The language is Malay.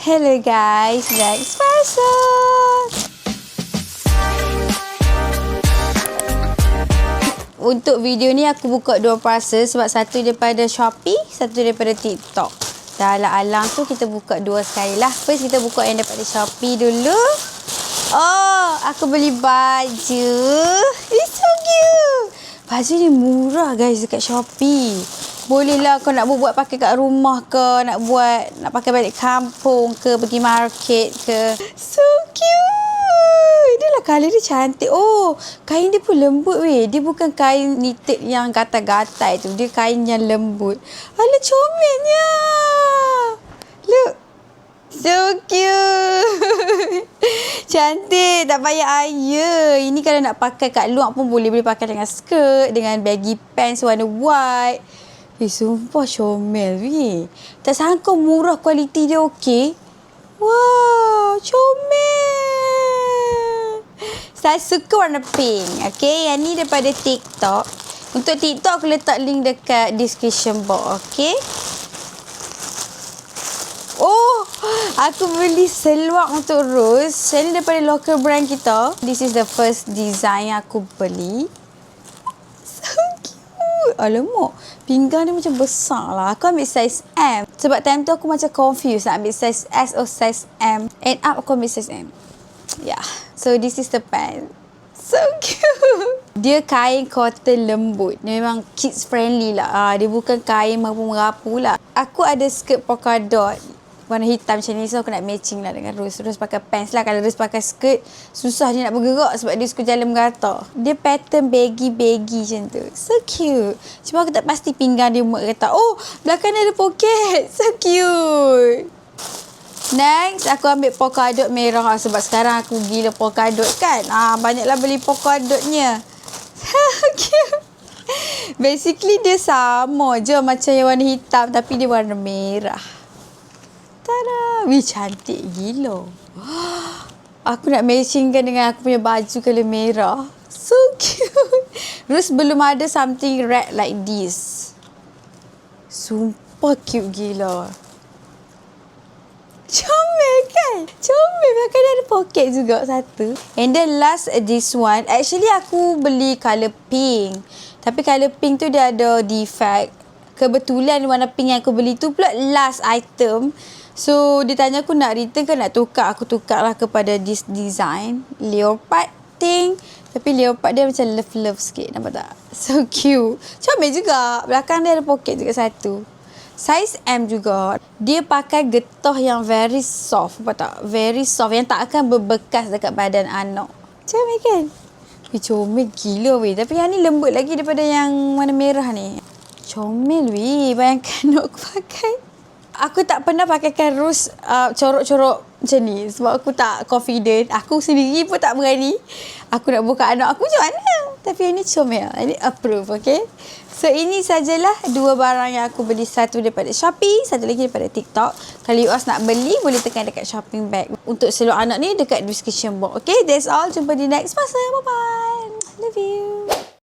Hello guys, next person. Untuk video ni aku buka dua parcel sebab satu daripada Shopee, satu daripada TikTok. Dah alang tu kita buka dua sekali lah. First kita buka yang daripada Shopee dulu. Oh, aku beli baju. It's so cute. Baju ni murah guys dekat Shopee. Boleh lah kau nak buat pakai kat rumah ke, nak pakai balik kampung ke, pergi market ke. So cute. Dia lah colour dia cantik. Oh, kain dia pun lembut weh. Dia bukan kain knitted yang gatal-gatal tu. Dia kain yang lembut. Alah comelnya. Look. So cute. Cantik. Tak payah ayah. Ini kalau nak pakai kat luar pun boleh pakai dengan skirt, dengan baggy pants warna white. Sumpah comel weh. Tak sangka murah, kualiti dia okey. Wow, comel. Saya suka warna pink. Okay, yang ni daripada TikTok. Untuk TikTok aku letak link dekat description box. Okay. Oh, aku beli seluar untuk Rose. Ini daripada local brand kita. This is the first design yang aku beli. So cute. Alamak, pinggang dia macam besar lah. Aku ambil size M. Sebab time tu aku macam confused nak ambil size S atau size M. End up aku ambil size M. Yeah. So this is the pants. So cute. Dia kain cotton lembut. Dia memang kids friendly lah. Dia bukan kain merapu-merapu lah. Aku ada skirt polka dot warna hitam macam ni. So aku nak matching lah dengan Rose. Rose pakai pants lah. Kalau Rose pakai skirt, susah dia nak bergerak sebab dia suka jalan merata. Dia pattern baggy macam tu. So cute. Cuma aku tak pasti pinggang dia muat ke tak. Oh, belakang dia ada poket. So cute. Next, aku ambil polka dot merah sebab sekarang aku gila polka dot kan. Banyaklah beli polka dotnya. Cute. Basically dia sama je macam yang warna hitam tapi dia warna merah. Tada! Wih, cantik gila. Aku nak matchingkan dengan aku punya baju colour merah. So cute. Terus belum ada something red like this. Sumpah cute gila. Comel kan? Comel. Belakang dia ada poket juga satu. And then last this one. Actually aku beli colour pink. Tapi colour pink tu dia ada defect. Kebetulan warna pink yang aku beli tu pula last item. So dia tanya aku nak return ke nak tukar. Aku tukar lah kepada this design. Leopard thing. Tapi leopard dia macam love sikit. Nampak tak? So cute. Comel juga. Belakang dia ada poket juga satu. Size M juga. Dia pakai getah yang very soft. Nampak tak? Very soft. Yang tak akan berbekas dekat badan anak. Comel kan? Comel gila weh. Tapi yang ni lembut lagi daripada yang warna merah ni. Comel weh. Bayangkan aku pakai. Aku tak pernah pakaikan Rose corok-corok macam ni. Sebab aku tak confident. Aku sendiri pun tak berani. Aku nak buka anak aku macam mana. Tapi ini comel. Ini approve, okay? So, ini sajalah dua barang yang aku beli. Satu daripada Shopee, satu lagi daripada TikTok. Kalau you nak beli, boleh tekan dekat shopping bag. Untuk seluar anak ni, dekat description box. Okay, that's all. Jumpa di next masa. Bye-bye. Love you.